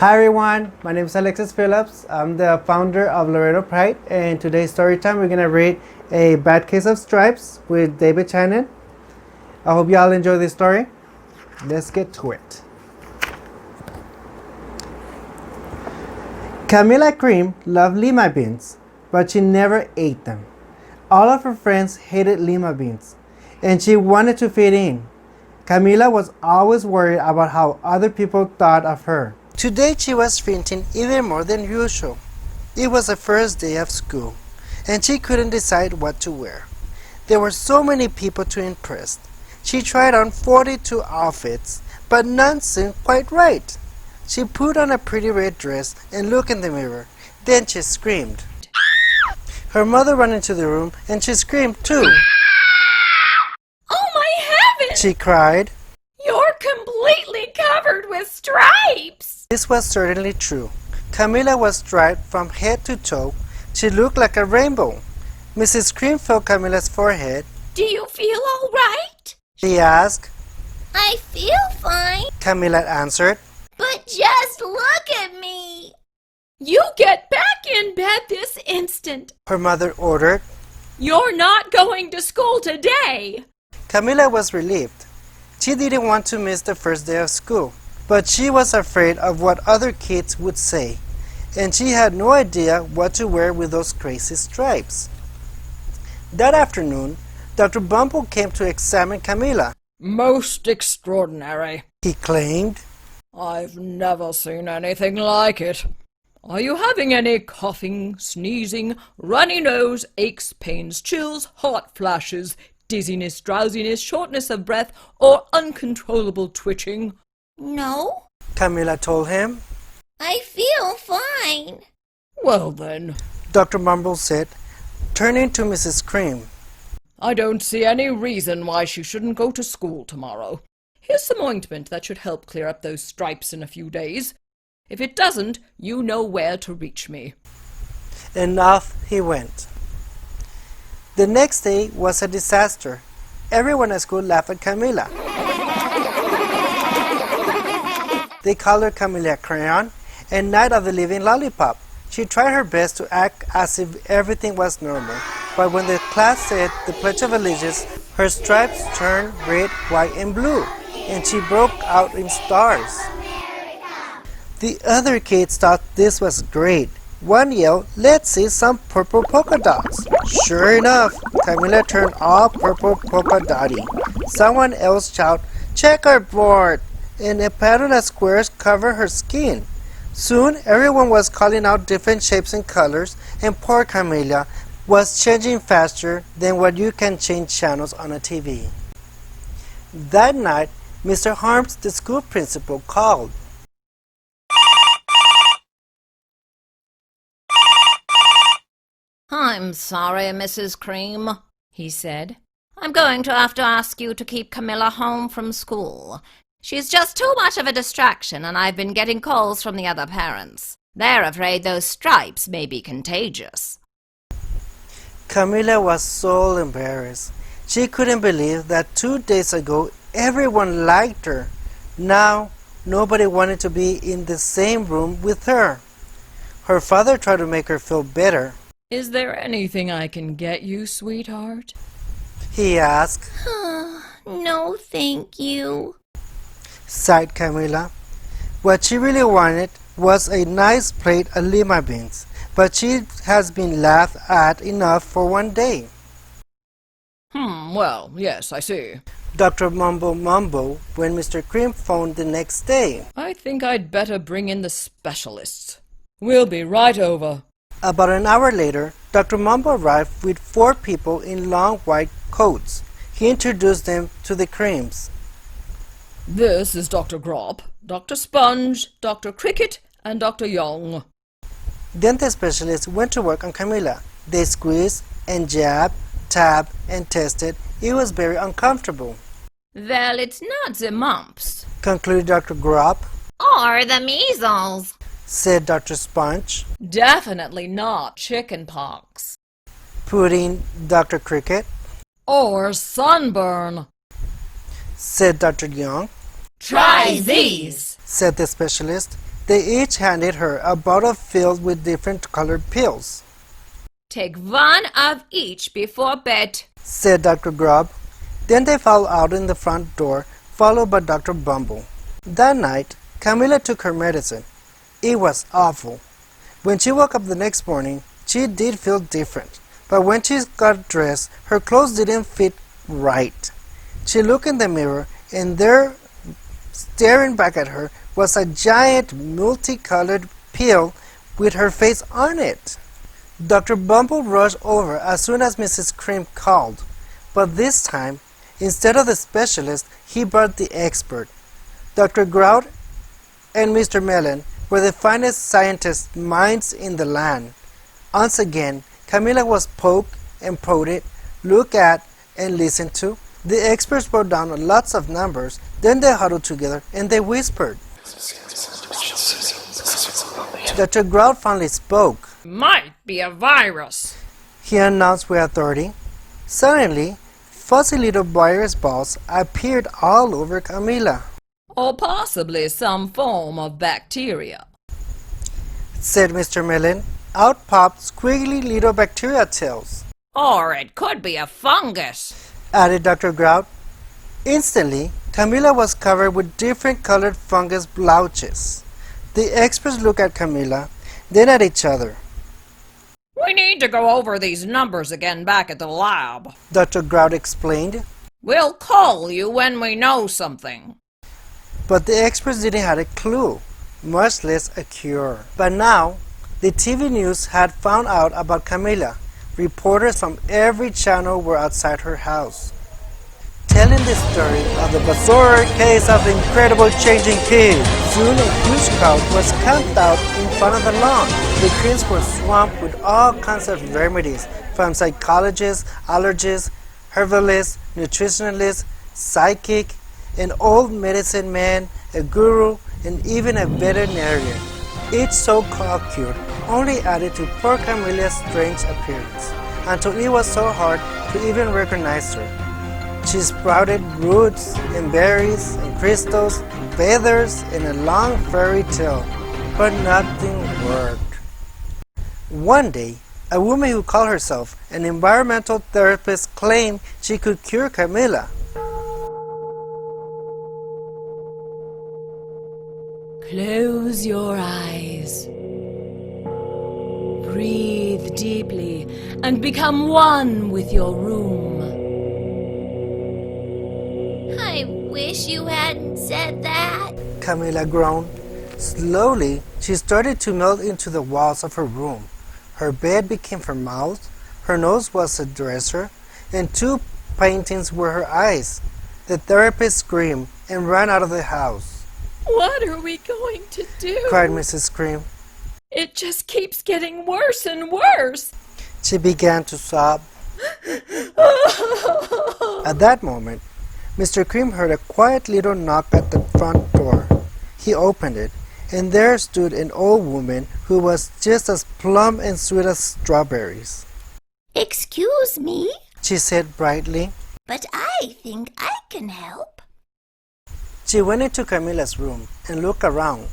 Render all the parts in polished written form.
Hi everyone, my name is Alexis Phillips. I'm the founder of Laredo Pride, and today's story time we're gonna read A Bad Case of Stripes with David Shannon. I hope y'all enjoy this story. Let's get to it. Camila Cream loved lima beans, but she never ate them. All of her friends hated lima beans, and she wanted to fit in. Camila was always worried about how other people thought of her. Today she was fainting even more than usual. It was the first day of school, and she couldn't decide what to wear. There were so many people to impress. She tried on 42 outfits, but none seemed quite right. She put on a pretty red dress and looked in the mirror. Then she screamed. Her mother ran into the room and she screamed too. Oh my heavens! She cried. You're completely covered with stripes! This was certainly true. Camila was striped from head to toe. She looked like a rainbow. Mrs. Cream felt Camila's forehead. Do you feel all right? She asked. I feel fine. Camila answered. But just look at me! You get back in bed this instant! Her mother ordered. You're not going to school today! Camila was relieved. She didn't want to miss the first day of school, but she was afraid of what other kids would say, and she had no idea what to wear with those crazy stripes. That afternoon, Dr. Bumble came to examine Camila. Most extraordinary, He claimed. I've never seen anything like it. Are you having any coughing, sneezing, runny nose, aches, pains, chills, hot flashes, dizziness, drowsiness, shortness of breath, or uncontrollable twitching? No, Camila told him. I feel fine. Well then, Dr. Mumble said, turning to Mrs. Cream. I don't see any reason why she shouldn't go to school tomorrow. Here's some ointment that should help clear up those stripes in a few days. If it doesn't, you know where to reach me. And off he went. The next day was a disaster. Everyone at school laughed at Camila. They called her Camila Crayon and Night of the Living Lollipop. She tried her best to act as if everything was normal, but when the class said the Pledge of Allegiance, her stripes turned red, white, and blue, and she broke out in stars. The other kids thought this was great. One yelled, "Let's see some purple polka dots." Sure enough, Camila turned all purple polka dotty. Someone else shouted, "Checkerboard!" and a pattern of squares covered her skin. Soon, everyone was calling out different shapes and colors, and poor Camila was changing faster than what you can change channels on a TV. That night, Mr. Harms, the school principal, called. I'm sorry, Mrs. Cream, he said. I'm going to have to ask you to keep Camilla home from school. She's just too much of a distraction, and I've been getting calls from the other parents. They're afraid those stripes may be contagious. Camila was so embarrassed. She couldn't believe that 2 days ago everyone liked her. Now, nobody wanted to be in the same room with her. Her father tried to make her feel better. Is there anything I can get you, sweetheart? He asked. No, thank you, Sighed Camila. What she really wanted was a nice plate of lima beans, but she has been laughed at enough for one day. Well, yes, I see. Dr. Mumble when Mr. Cream phoned the next day. I think I'd better bring in the specialists. We'll be right over. About an hour later, Dr. Mumble arrived with 4 people in long white coats. He introduced them to the Creams. This is Dr. Grop, Dr. Sponge, Dr. Cricket, and Dr. Young. Then the specialists went to work on Camila. They squeezed and jabbed, tabbed, and tested. It was very uncomfortable. Well, it's not the mumps. Concluded Dr. Grop. Or the measles. Said Dr. Sponge. Definitely not chicken pox. Put in Dr. Cricket. Or sunburn. Said Dr. Young. Try these, said the specialist. They each handed her a bottle filled with different colored pills. Take one of each before bed, said Dr. Grubb. Then they filed out in the front door, followed by Dr. Bumble. That night, Camilla took her medicine. It was awful. When she woke up the next morning, she did feel different. But when she got dressed, her clothes didn't fit right. She looked in the mirror, and there, staring back at her, was a giant multicolored pill with her face on it. Dr. Bumble rushed over as soon as Mrs. Cream called. But this time, instead of the specialist, he brought the expert. Dr. Grout and Mr. Mellon were the finest scientist minds in the land. Once again, Camilla was poked and prodded, looked at, and listened to. The experts wrote down lots of numbers, then they huddled together and they whispered. Dr. Grout finally spoke. Might be a virus, He announced with authority. Suddenly, fuzzy little virus balls appeared all over Camilla. or possibly some form of bacteria. Said Mr. Mellon. Out popped squiggly little bacteria tails. or it could be a fungus. Added Dr. Grout. Instantly, Camilla was covered with different colored fungus blotches. The experts looked at Camilla, then at each other. We need to go over these numbers again back at the lab. Dr. Grout explained. We'll call you when we know something. But the experts didn't have a clue, much less a cure. But now, the TV news had found out about Camilla. Reporters from every channel were outside her house, telling the story of the bizarre case of the incredible changing kid. Soon a huge crowd was camped out in front of the lawn. The creams were swamped with all kinds of remedies, from psychologists, allergists, herbalists, nutritionalists, psychic, an old medicine man, a guru, and even a veterinarian. Each so-called cure only added to poor Camilla's strange appearance, until it was so hard to even recognize her. She sprouted roots and berries and crystals, feathers, and a long fairy tail, but nothing worked. One day, a woman who called herself an environmental therapist claimed she could cure Camilla. Close your eyes. Breathe deeply and become one with your room. I wish you hadn't said that. Camilla groaned. Slowly, she started to melt into the walls of her room. Her bed became her mouth, her nose was a dresser, and two paintings were her eyes. The therapist screamed and ran out of the house. What are we going to do? Cried Mrs. Cream. It just keeps getting worse and worse. She began to sob. At that moment, Mr. Cream heard a quiet little knock at the front door. He opened it, and there stood an old woman who was just as plump and sweet as strawberries. Excuse me, She said brightly. but I think I can help. She went into Camilla's room and looked around.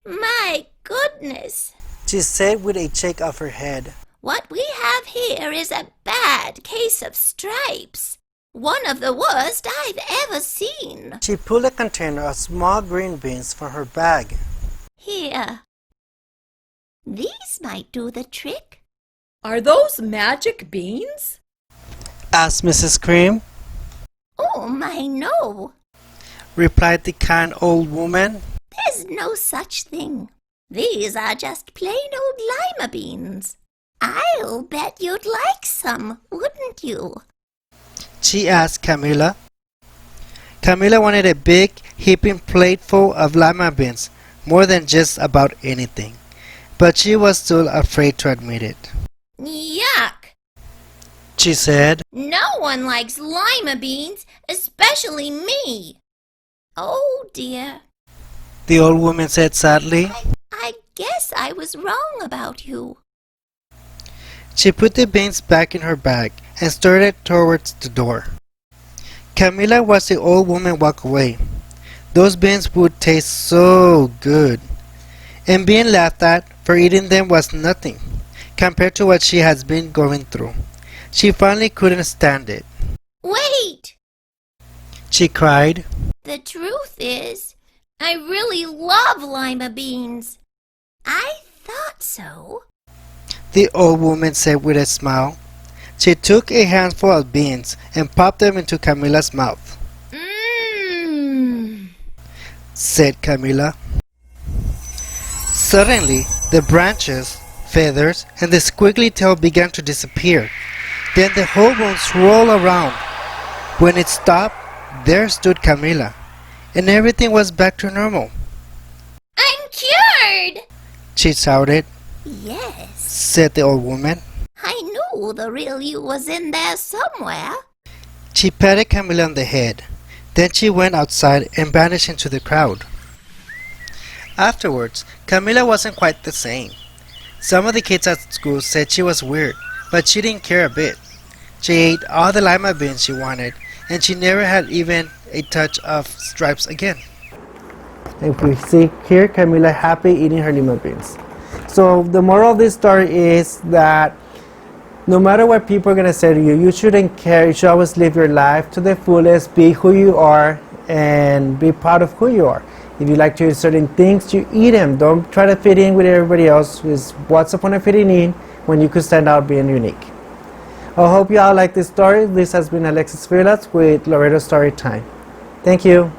My goodness, She said with a shake of her head. what we have here is a bad case of stripes. One of the worst I've ever seen. She pulled a container of small green beans from her bag. Here. These might do the trick. Are those magic beans? Asked Mrs. Cream. Oh, my, no. Replied the kind old woman. There's no such thing. These are just plain old lima beans. I'll bet you'd like some, wouldn't you? She asked Camilla. Camilla wanted a big, heaping plateful of lima beans, more than just about anything. But she was still afraid to admit it. Yuck! She said. No one likes lima beans, especially me. Oh, dear. The old woman said sadly. I guess I was wrong about you. She put the beans back in her bag and started towards the door. Camilla watched the old woman walk away. Those beans would taste so good. and being laughed at for eating them was nothing compared to what she has been going through. She finally couldn't stand it. Wait! She cried. The truth is, I really love lima beans. I thought so. The old woman said with a smile. She took a handful of beans and popped them into Camila's mouth. Mmm. Said Camila. Suddenly, the branches, feathers, and the squiggly tail began to disappear. Then the whole bone swirled around. When it stopped, there stood Camila, and everything was back to normal. I'm cured! She shouted. Yes. Said the old woman. I knew the real you was in there somewhere. She patted Camila on the head. Then she went outside and vanished into the crowd. Afterwards, Camila wasn't quite the same. Some of the kids at school said she was weird, but she didn't care a bit. She ate all the lima beans she wanted, and she never had even a touch of stripes again. If we see here, Camila happy eating her lima beans. So the moral of this story is that no matter what people are going to say to you, you shouldn't care. You should always live your life to the fullest, be who you are, and be proud of who you are. If you like to eat certain things, you eat them. Don't try to fit in with everybody else. What's the point of fitting in when you could stand out being unique? I hope you all like this story. This has been Alexis Phillips with Laredo Story Time. Thank you.